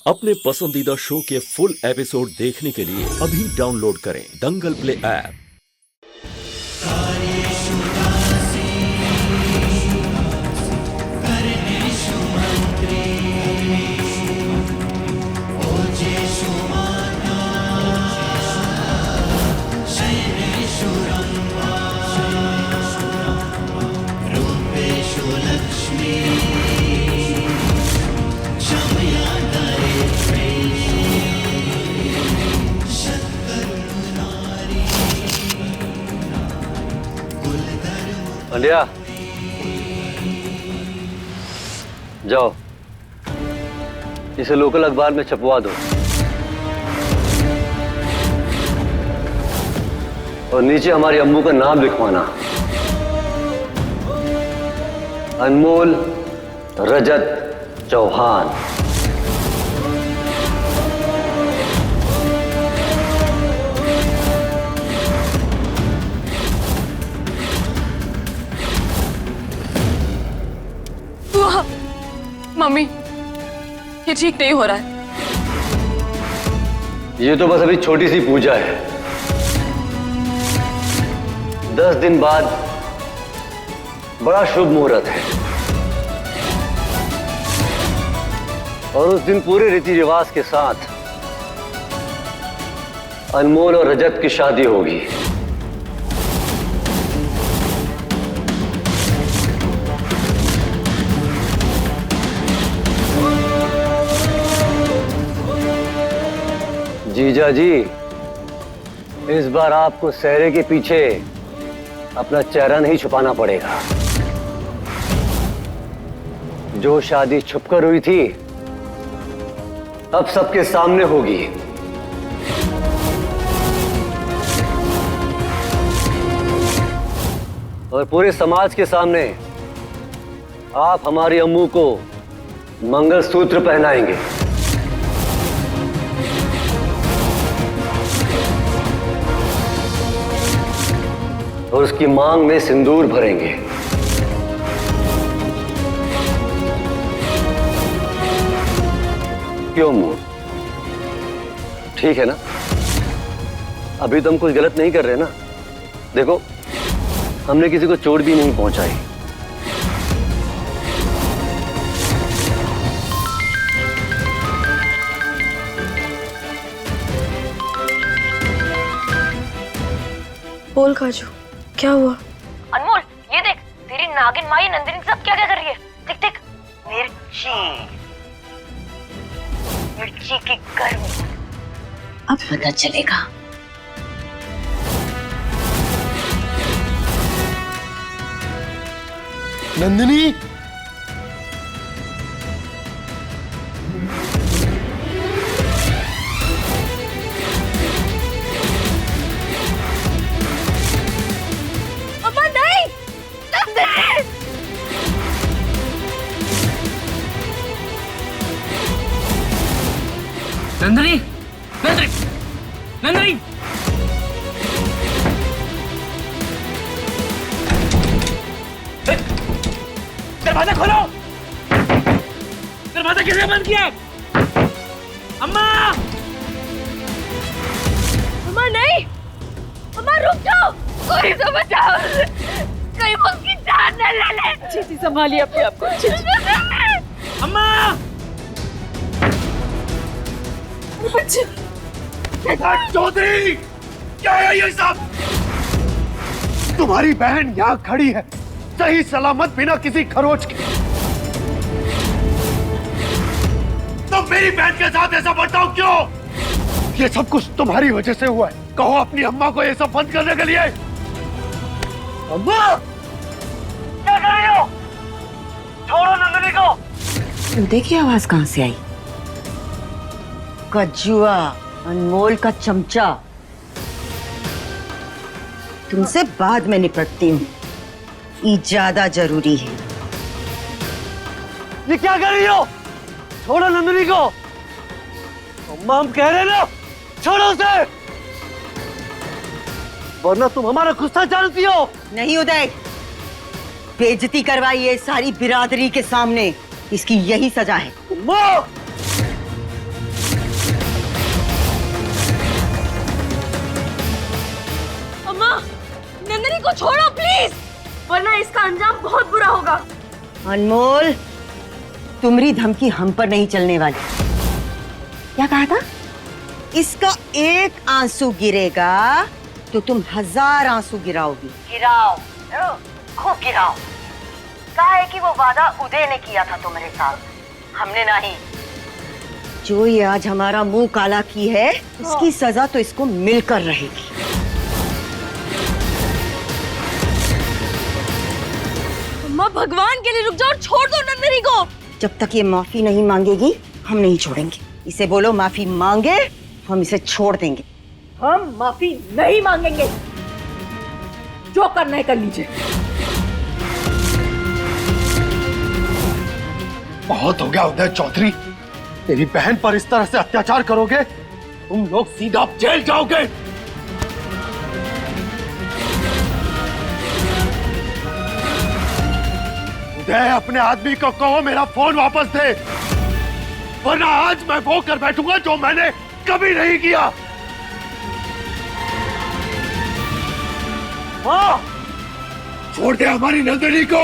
अपने पसंदीदा शो के फुल एपिसोड देखने के लिए अभी डाउनलोड करें दंगल प्ले ऐप। पंड्या, जाओ इसे लोकल अखबार में छपवा दो और नीचे हमारी अम्मू का नाम लिखवाना, अनमोल रजत चौहान। मम्मी, ये ठीक नहीं हो रहा है। ये तो बस अभी छोटी सी पूजा है। 10 दिन बाद बड़ा शुभ मुहूर्त है और उस दिन पूरे रीति रिवाज के साथ अनमोल और रजत की शादी होगी। जीजा जी, इस बार आपको सेहरे के पीछे अपना चेहरा नहीं छुपाना पड़ेगा। जो शादी छुपकर हुई थी अब सबके सामने होगी। और पूरे समाज के सामने आप हमारी अम्मू को मंगलसूत्र पहनाएंगे और उसकी मांग में सिंदूर भरेंगे। क्यों अम्मू, ठीक है ना? अभी तो हम कुछ गलत नहीं कर रहे ना। देखो, हमने किसी को चोट भी नहीं पहुंचाई। बोल काजू, क्या हुआ? अनमोल, ये देख, तेरी नागिन माई नंदिनी सब क्या क्या कर रही है। देख देख, मिर्ची मिर्ची की गर्मी। अब पता चलेगा। नंदिनी, नंदिनी, नंदिनी, नंदिनी, दरवाजा खोलो। दरवाजा किसने बंद किया? अम्मा, अम्मा नहीं, अम्मा रुक जाओ, कोई तो बचाओ, कहीं वो उसकी जान न ले ले। चीची संभालिए अपने आप को। अम्मा, चौधरी, क्या है ये सब? तुम्हारी बहन यहाँ खड़ी है, सही सलामत, बिना किसी खरोच के। तो मेरी बहन के साथ ऐसा बर्ताव क्यों? ये सब कुछ तुम्हारी वजह से हुआ है। कहो अपनी अम्मा को ये सब बंद करने के लिए। अम्मा, क्या कर रही हो? छोड़ो नंदिनी को। देखिए आवाज कहां से आई। कजुआ, अनमोल का चमचा। तुमसे बाद में निपटती हूँ, ये ज्यादा जरूरी है। ये क्या कर रही हो? छोड़ो नंदिनी को। अम्मा, हम कह रहे ना, छोड़ो उसे, वरना तुम हमारा गुस्सा जानती हो। नहीं उदय, बेइज्जती करवाइए सारी बिरादरी के सामने, इसकी यही सजा है। अम्मा, इसको छोड़ो प्लीज, वरना इसका अंजाम बहुत बुरा होगा। अनमोल, तुम्हारी धमकी हम पर नहीं चलने वाली। क्या कहा था? इसका एक आंसू गिरेगा तो तुम 1000 आंसू गिराओगी। गिराओ, खूब गिराओ। कहा है कि वो वादा उदय ने किया था तुम्हारे साथ, हमने नहीं। जो ये आज हमारा मुंह काला की है, इसकी सजा तो इसको मिलकर रहेगी। अम्मा भगवान के लिए रुक जाओ और छोड़ दो नंदनी को। जब तक ये माफी नहीं मांगेगी हम नहीं छोड़ेंगे। इसे बोलो माफी मांगे, हम इसे छोड़ देंगे। हम माफी नहीं मांगेंगे, जो करना है कर लीजिए। बहुत हो गया उदय चौधरी, तेरी बहन पर इस तरह से अत्याचार करोगे तुम लोग सीधा जेल जाओगे। उदय, अपने आदमी को कहो मेरा फोन वापस दे, वरना आज मैं वो कर बैठूंगा जो मैंने कभी नहीं किया। हाँ, छोड़ दे हमारी नंदिनी को।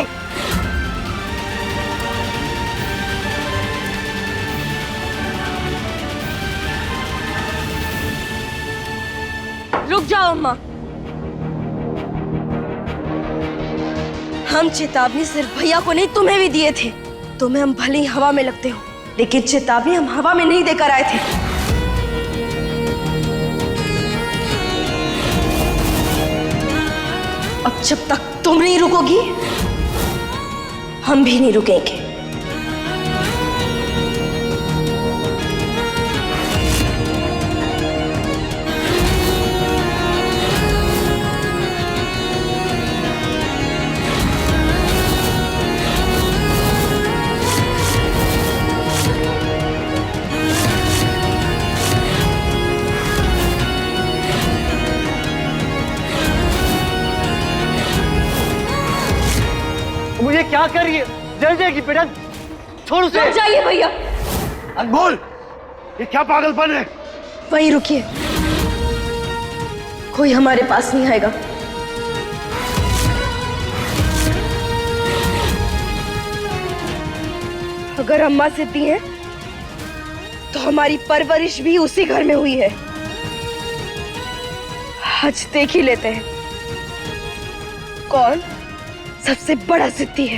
रुक जाओ अम्मा, हम चेतावनी सिर्फ भैया को नहीं तुम्हें भी दिए थे। तुम्हें हम भले ही हवा में लगते हो, लेकिन चेतावनी हम हवा में नहीं देकर आए थे। अब जब तक तुम नहीं रुकोगी, हम भी नहीं रुकेंगे। मुझे क्या कर रही है? जल जाएगी बेटा, छोड़ उसे। रुक जाइए भैया। अनमोल, ये क्या पागलपन है? वहीं रुकिए, कोई हमारे पास नहीं आएगा। अगर अम्मा सिद्धि है तो हमारी परवरिश भी उसी घर में हुई है। आज देख ही लेते हैं कौन सबसे बड़ा सिद्धि है।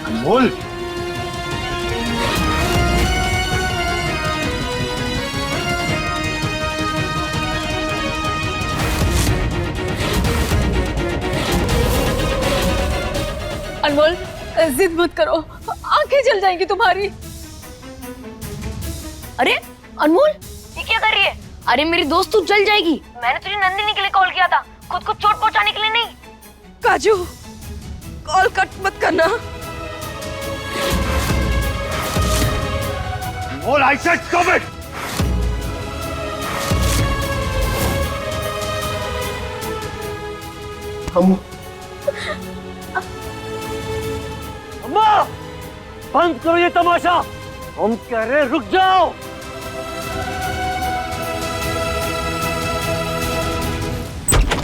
अनमोल, अनमोल जिद मत करो, आंखें जल जाएंगी तुम्हारी। अरे अनमोल, ये क्या कर रही है? अरे मेरी दोस्त तू जल जाएगी। मैंने तुझे नंदिनी के लिए कॉल किया था, खुद को चोट पहुंचाने के लिए नहीं। काजू, कॉल कट मत करना। अनमोल, I said stop it! अम्मा, बंद करो ये तमाशा। हम कह रहे हैं रुक जाओ।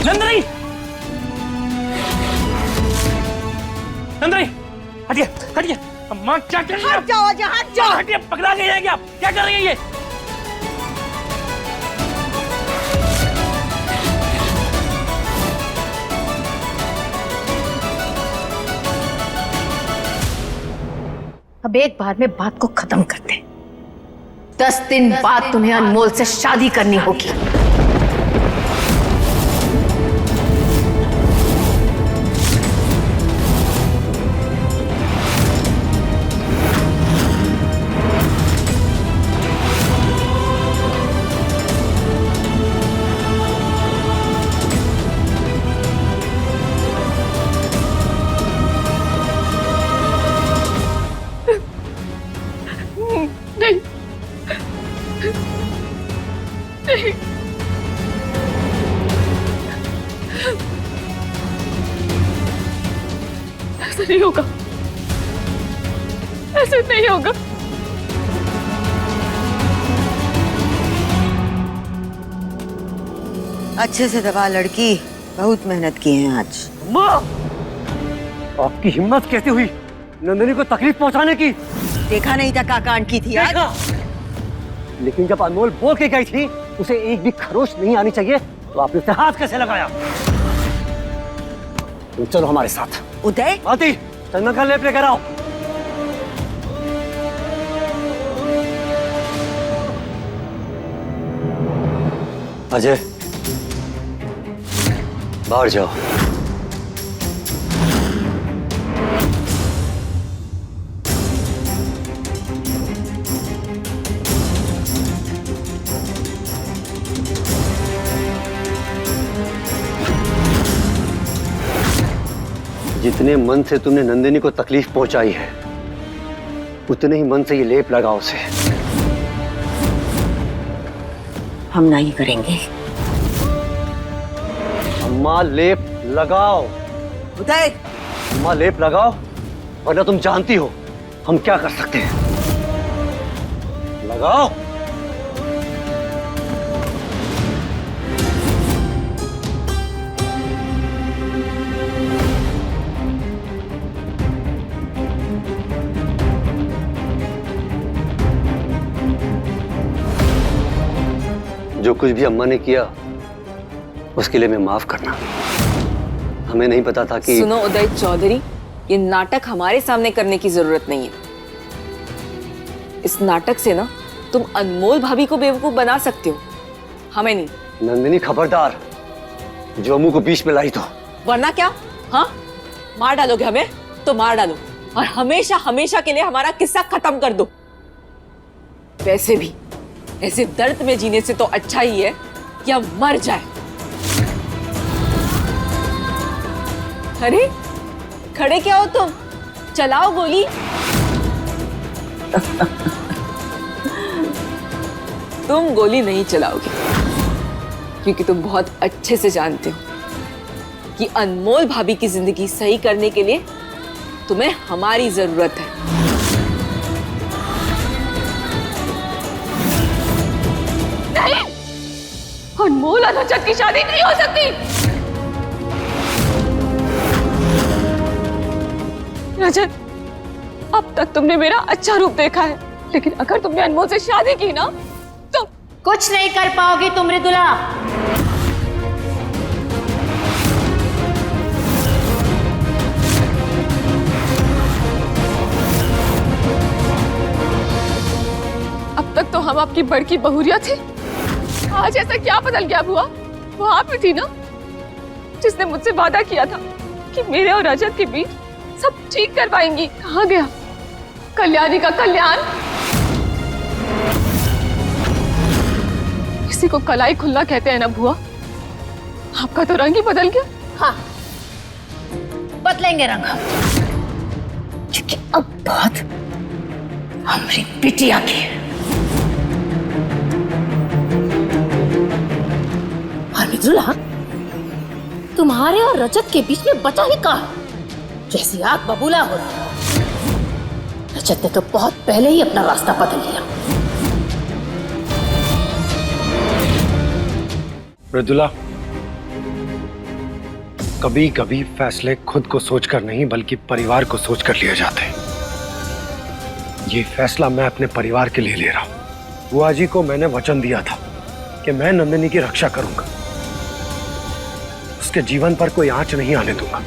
नंदिनी, नंदिनी, हटिए, हटिए। अम्मा क्या कर रही है? हट जाओ अजय, हट जाओ। हटिए, पगला गई है क्या? क्या कर रही है ये? अब एक बार में बात को खत्म करते। 10 दिन बाद तुम्हें अनमोल से शादी करनी होगी। ऐसा नहीं होगा, ऐसे नहीं होगा। अच्छे से दबा लड़की, बहुत मेहनत की है आज। माँ, आपकी हिम्मत कैसे हुई नंदिनी को तकलीफ पहुंचाने की? देखा नहीं था क्या कांड की थी आज? देखा। लेकिन जब अनमोल बोल के गई थी उसे एक भी खरोच नहीं आनी चाहिए, तो आपने उसे हाथ कैसे लगाया? तुम चलो हमारे साथ। उदय, आती, चंदन का लेप लेकर आओ। अजय, बाहर जाओ। जितने मन से तुमने नंदिनी को तकलीफ पहुंचाई है, उतने ही मन से ये लेप लगाओ उसे। हम नहीं करेंगे। अम्मा लेप लगाओ। उदय, अम्मा लेप लगाओ, वरना तुम जानती हो हम क्या कर सकते हैं। लगाओ। जो कुछ भी अम्मा ने किया उसके लिए मैं माफ करना। हमें नहीं पता था कि। सुनो उदय चौधरी, ये नाटक हमारे सामने करने की जरूरत नहीं है। इस नाटक से ना तुम अनमोल भाभी को बेवकूफ बना सकते हो, हमें नहीं। नंदिनी खबरदार, जो अम्मू को बीच में लाई तो। वरना क्या? हाँ, मार डालोगे हमें तो मार डालो, और हमेशा हमेशा के लिए हमारा किस्सा खत्म कर दो। वैसे भी ऐसे दर्द में जीने से तो अच्छा ही है कि हम मर जाए। अरे खड़े क्या हो तुम? चलाओ गोली। तुम गोली नहीं चलाओगे, क्योंकि तुम बहुत अच्छे से जानते हो कि अनमोल भाभी की जिंदगी सही करने के लिए तुम्हें हमारी जरूरत है। नहीं, अनमोल और रजत की शादी नहीं हो सकती। रजत, अब तक तुमने मेरा अच्छा रूप देखा है, लेकिन अगर तुमने अनमोल से शादी की ना तो कुछ नहीं कर पाओगी तुम मृदुला। अब तक तो हम आपकी बड़की बहुरिया थे, आज ऐसा क्या बदल गया बुआ? वो आप ही थी ना जिसने मुझसे वादा किया था कि मेरे और रजत के बीच सब ठीक करवाएंगी। कहाँ गया कल्याणी का कल्याण? किसी को कलाई खुल्ला कहते हैं ना बुआ, आपका तो रंग ही बदल गया। हाँ, बदलेंगे रंग, क्योंकि अब बहुत हमारी बिटिया की है। और मृदुला, तुम्हारे और रजत के बीच में बचा ही कहा, जैसी आग बबूला हो रहा है। रजत ने तो बहुत पहले ही अपना रास्ता बदल लिया। मृदुला, कभी कभी फैसले खुद को सोचकर नहीं बल्कि परिवार को सोचकर लिए जाते हैं। ये फैसला मैं अपने परिवार के लिए ले रहा हूं। बुआ जी को मैंने वचन दिया था कि मैं नंदिनी की रक्षा करूंगा, उसके जीवन पर कोई आंच नहीं आने दूंगा,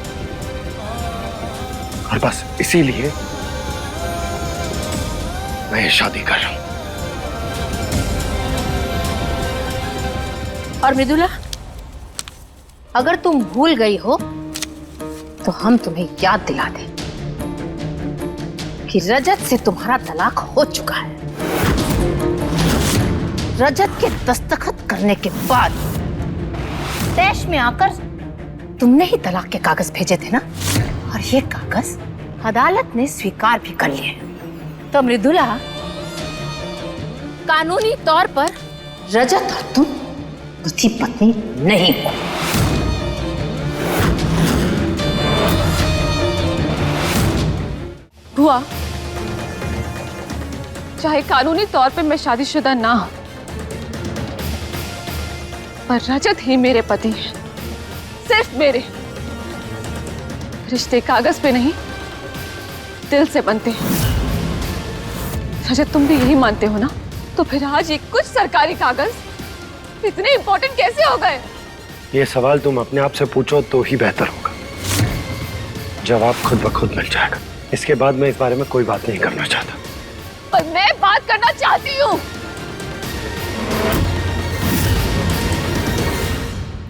और बस इसीलिए मैं ये शादी कर रहा हूं। और मृदुला, अगर तुम भूल गई हो तो हम तुम्हें याद दिला दें कि रजत से तुम्हारा तलाक हो चुका है। रजत के दस्तखत करने के बाद देश में आकर तुमने ही तलाक के कागज भेजे थे ना, और ये कागज अदालत ने स्वीकार भी कर लिए। तो मृदुला, कानूनी तौर पर रजत और तुम पति पत्नी नहीं हो। बुआ, चाहे कानूनी तौर पे मैं शादीशुदा ना हूं, पर रजत ही मेरे पति हैं, सिर्फ मेरे। रिश्ते कागज पे नहीं, दिल से बनते हैं। रजत, तुम भी यही मानते हो ना? तो फिर आज ये कुछ सरकारी कागज इतने इंपॉर्टेंट कैसे हो गए? ये सवाल तुम अपने आप से पूछो तो ही बेहतर होगा। जवाब खुद ब खुद मिल जाएगा। इसके बाद मैं इस बारे में कोई बात नहीं करना चाहता। पर मैं बात करना चाहती हूँ।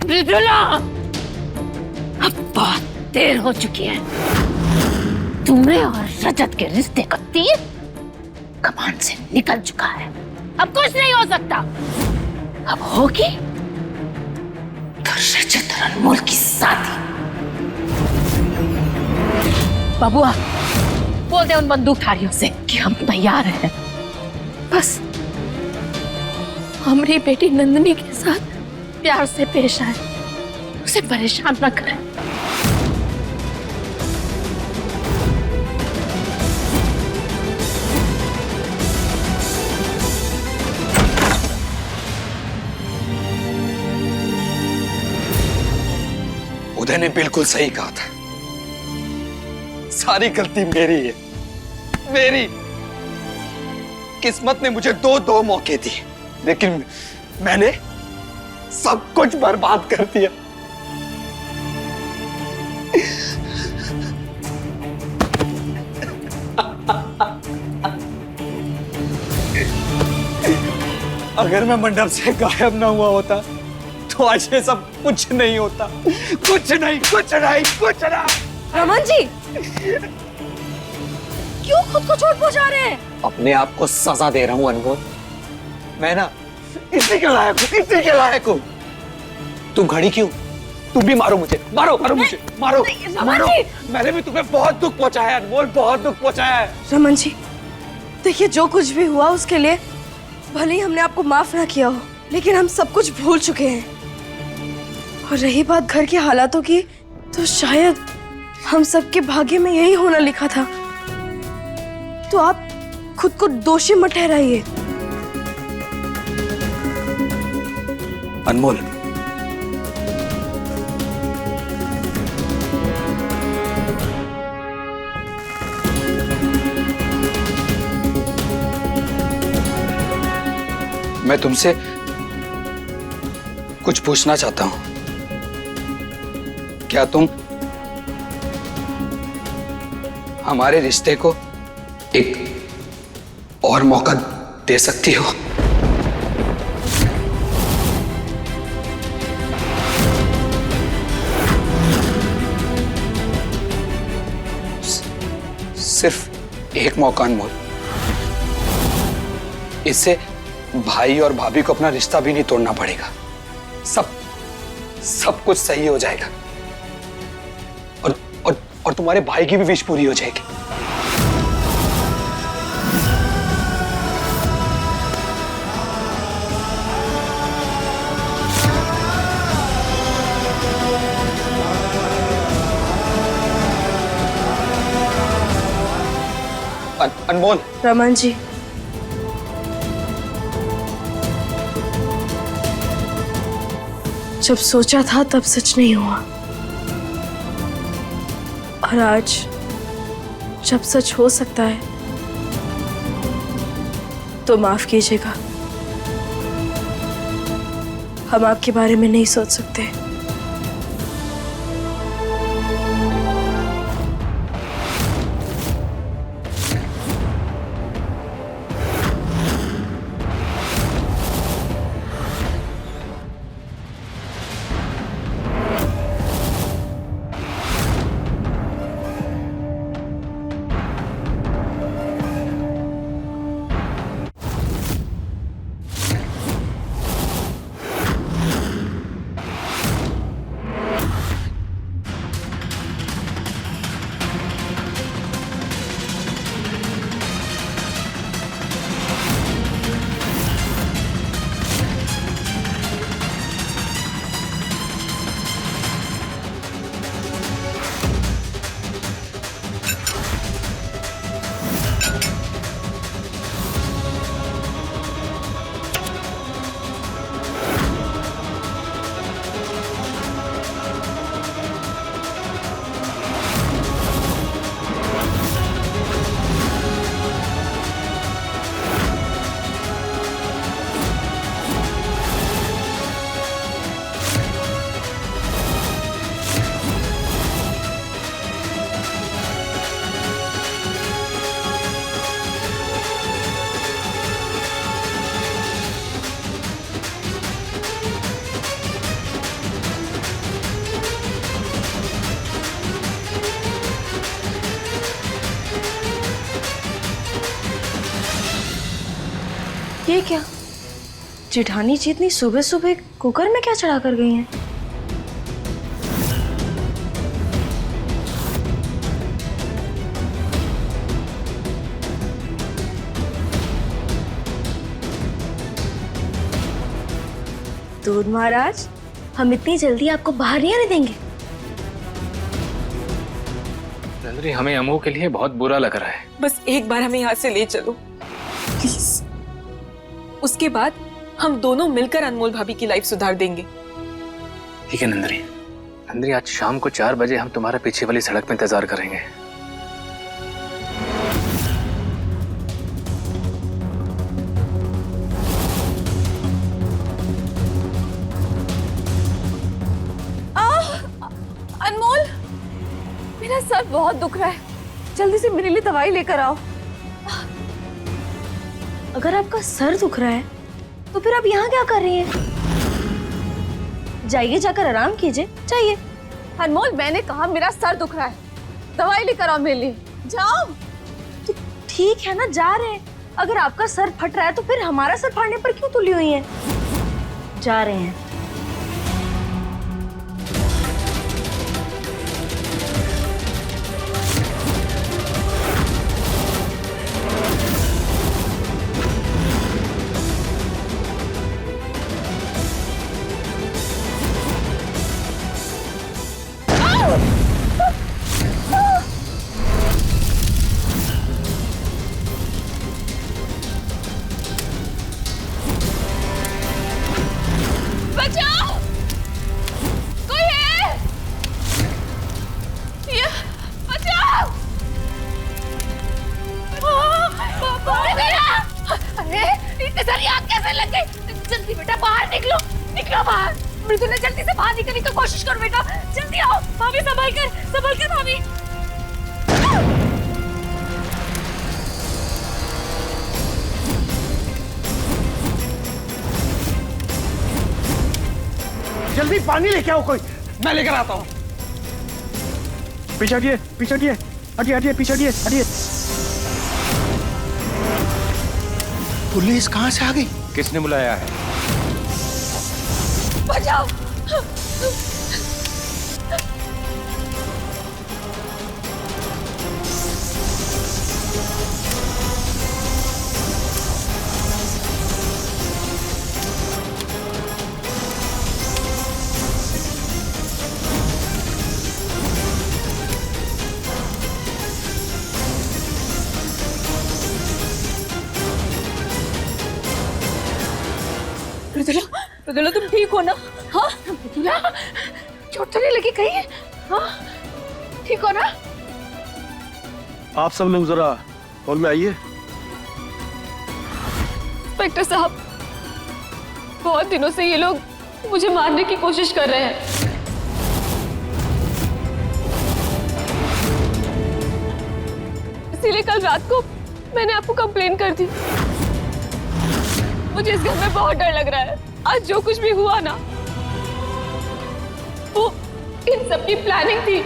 मृदुला, अब बहुत देर हो चुकी है। तुम्हें और रजत के रिश्ते का तीर कमान से निकल चुका है। अब कुछ नहीं हो सकता। अब होगी तो रजत और अनमोल की शादी। बबुआ, बोल दे उन बंदूकधारियों से कि हम तैयार हैं। बस हमारी बेटी नंदिनी के साथ प्यार से पेश आए, उसे परेशान न करें। उदय ने बिल्कुल सही कहा था। सारी गलती मेरी है, मेरी। किस्मत ने मुझे दो मौके दिए, लेकिन मैंने सब कुछ बर्बाद कर दिया। अगर मैं मंडप से गायब ना हुआ होता तो आज ये सब कुछ नहीं होता। कुछ नहीं, कुछ नहीं, कुछ नहीं। रमन जी, क्यों खुद को चोट पहुंचा रहे हैं? अपने आप को सजा दे रहा हूं अनमोल। मैं ना इसी के लायक हूं, इसी के लायक हूं। तुम खड़ी क्यों? तुम भी मारो मुझे, मारो मारो मुझे, मारो मारो। मैंने भी तुम्हें बहुत दुख पहुंचाया है अनमोल, बहुत दुख पहुंचाया है। रमन जी, देखिए जो कुछ भी हुआ उसके लिए भले ही हमने आपको माफ ना किया हो, लेकिन हम सब कुछ भूल चुके हैं। और रही बात घर के हालातों की, तो शायद हम सबके भाग्य में यही होना लिखा था। तो आप खुद को दोषी मत ठहराइए। अनमोल, मैं तुमसे कुछ पूछना चाहता हूं। क्या तुम हमारे रिश्ते को एक और मौका दे सकती हो? सिर्फ एक मौका अनमोल। इससे भाई और भाभी को अपना रिश्ता भी नहीं तोड़ना पड़ेगा। सब कुछ सही हो जाएगा और तुम्हारे भाई की भी विश पूरी हो जाएगी। अनमोल। रमन जी, जब सोचा था तब सच नहीं हुआ, और आज जब सच हो सकता है तो माफ कीजिएगा, हम आपके बारे में नहीं सोच सकते। जेठानी जी इतनी सुबह सुबह कुकर में क्या चढ़ा कर गई हैं? दूध महाराज, हम इतनी जल्दी आपको बाहर नहीं आने देंगे। नंदनी, हमें अमू के लिए बहुत बुरा लग रहा है। बस एक बार हमें यहाँ से ले चलो प्लीज। उसके बाद हम दोनों मिलकर अनमोल भाभी की लाइफ सुधार देंगे। ठीक है नंदनी। नंदनी, आज शाम को 4 बजे हम तुम्हारे पीछे वाली सड़क पे इंतजार करेंगे। अनमोल, मेरा सर बहुत दुख रहा है, जल्दी से मेरे लिए दवाई लेकर आओ। अगर आपका सर दुख रहा है तो फिर आप यहाँ क्या कर रही हैं? जाइए, जाकर आराम कीजिए, जाइए। अनमोल, मैंने कहा मेरा सर दुख रहा है, दवाई लेकर आओ मेरे लिए, जाओ। ठीक है ना, जा रहे हैं। अगर आपका सर फट रहा है तो फिर हमारा सर फाड़ने पर क्यों तुली हुई हैं? जा रहे हैं। बचाओ, कोई है? ये बचाओ। अरे इतने सारी आग कैसे लग गई? जल्दी बेटा बाहर निकलो, निकलो बाहर। मृदुला, जल्दी से बाहर निकलने की कोशिश करो बेटा, जल्दी आओ। भाभी संभल कर भाभी। जल्दी पानी लेके आओ कोई। मैं लेकर आता हूँ। पीछे हटिए, पीछे हटिए, हटिए हटिए, पीछे हटिए, हटिए। पुलिस कहाँ से आ गई? किसने बुलाया है? बचाओ। मृदुला, तुम ठीक हो ना? हाँ मृदुला, चोट तो नहीं लगी कहीं? हाँ ठीक हो ना? आप सब लोग जरा हॉल में आइए। इंस्पेक्टर साहब, बहुत दिनों से ये लोग मुझे मारने की कोशिश कर रहे हैं। इसीलिए कल रात को मैंने आपको कंप्लेन कर दी। मुझे इस घर में बहुत डर लग रहा है। आज जो कुछ भी हुआ ना, वो इन सब की प्लानिंग थी।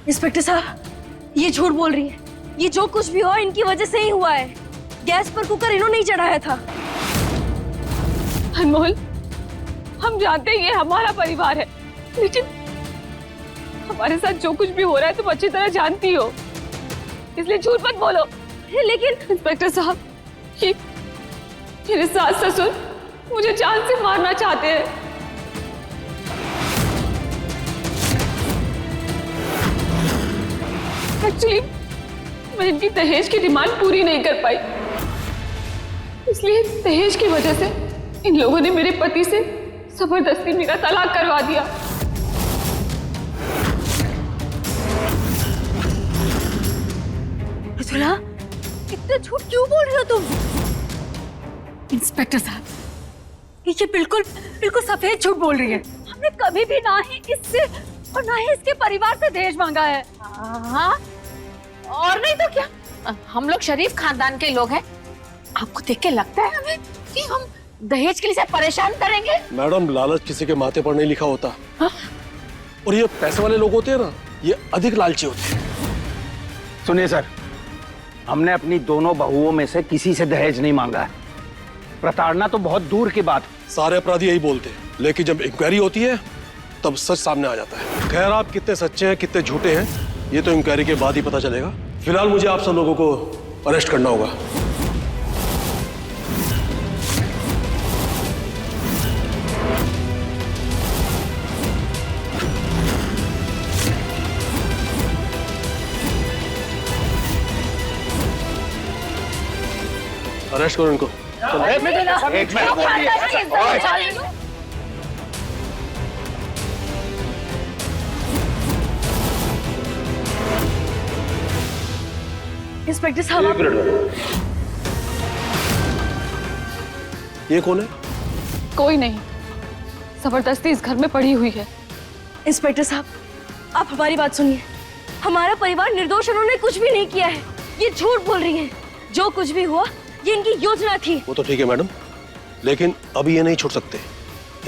इंस्पेक्टर साहब, ये झूठ बोल रही है। ये जो कुछ भी हुआ इनकी वजह से ही हुआ है। गैस पर कुकर इन्होंने ही चढ़ाया था। अनमोल, हम जानते हैं ये हमारा परिवार है, लेकिन हमारे साथ जो कुछ भी हो रहा है तुम अच्छी तरह जानती हो, इसलिए झूठ मत बोलो। लेकिन इंस्पेक्टर साहब, ये मेरे सास ससुर मुझे जान से मारना चाहते हैं। एक्चुअली मैं इनकी दहेज की डिमांड पूरी नहीं कर पाई, इसलिए दहेज की वजह से इन लोगों ने मेरे पति से जबरदस्ती मेरा तलाक करवा दिया। मृदुला, इतना झूठ क्यों बोल रहे हो तुम? इंस्पेक्टर साहब, ये बिल्कुल बिल्कुल सफेद झूठ बोल रही है। हमने कभी भी ना ही इससे और ना ही इसके परिवार से दहेज मांगा है। हाँ, और नहीं तो क्या, हम लोग शरीफ खानदान के लोग हैं। आपको देख के लगता है हमें कि हम दहेज के लिए परेशान करेंगे? मैडम, लालच किसी के माथे पर नहीं लिखा होता। हाँ? और ये पैसे वाले लोग होते हैं ना, ये अधिक लालची होते हैं। सुनिए सर, हमने अपनी दोनों बहुओं में से किसी से दहेज नहीं मांगा है। प्रताड़ना तो बहुत दूर की बात। सारे अपराधी यही बोलते हैं, लेकिन जब इंक्वायरी होती है तब सच सामने आ जाता है। खैर, आप कितने सच्चे हैं कितने झूठे हैं ये तो इंक्वायरी के बाद ही पता चलेगा। फिलहाल मुझे आप सब लोगों को अरेस्ट करना होगा। अरेस्ट करो इनको। एक मिनट। इंस्पेक्टर साहब, एक मिनट। ये कौन है? कोई नहीं, जबरदस्ती इस घर में पड़ी हुई है। इंस्पेक्टर साहब, आप हमारी बात सुनिए। हमारा परिवार निर्दोष, उन्होंने कुछ भी नहीं किया है। ये झूठ बोल रही हैं। जो कुछ भी हुआ ये इनकी योजना थी। वो तो ठीक है मैडम, लेकिन अभी ये नहीं छोड़ सकते।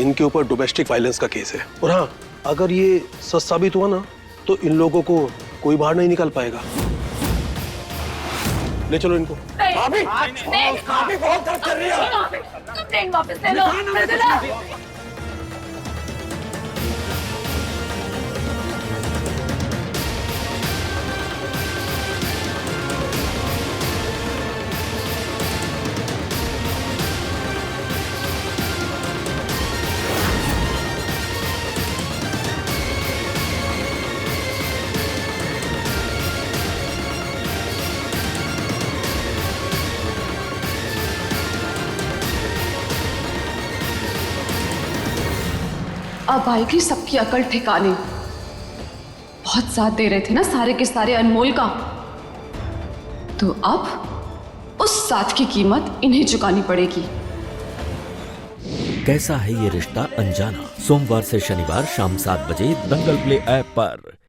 इनके ऊपर डोमेस्टिक वायलेंस का केस है, और हाँ, अगर ये सच साबित हुआ ना तो इन लोगों को कोई बाहर नहीं निकाल पाएगा। ले चलो इनको। भाभी बहुत दर्द कर रही है। कंप्लेंट वापस ले लो। अब आएगी सबकी अकल ठिकाने। बहुत साथ दे रहे थे ना सारे के सारे अनमोल का, तो अब उस साथ की कीमत इन्हें चुकानी पड़ेगी। कैसा है ये रिश्ता अनजाना, सोमवार से शनिवार शाम 7 बजे दंगल प्ले ऐप पर।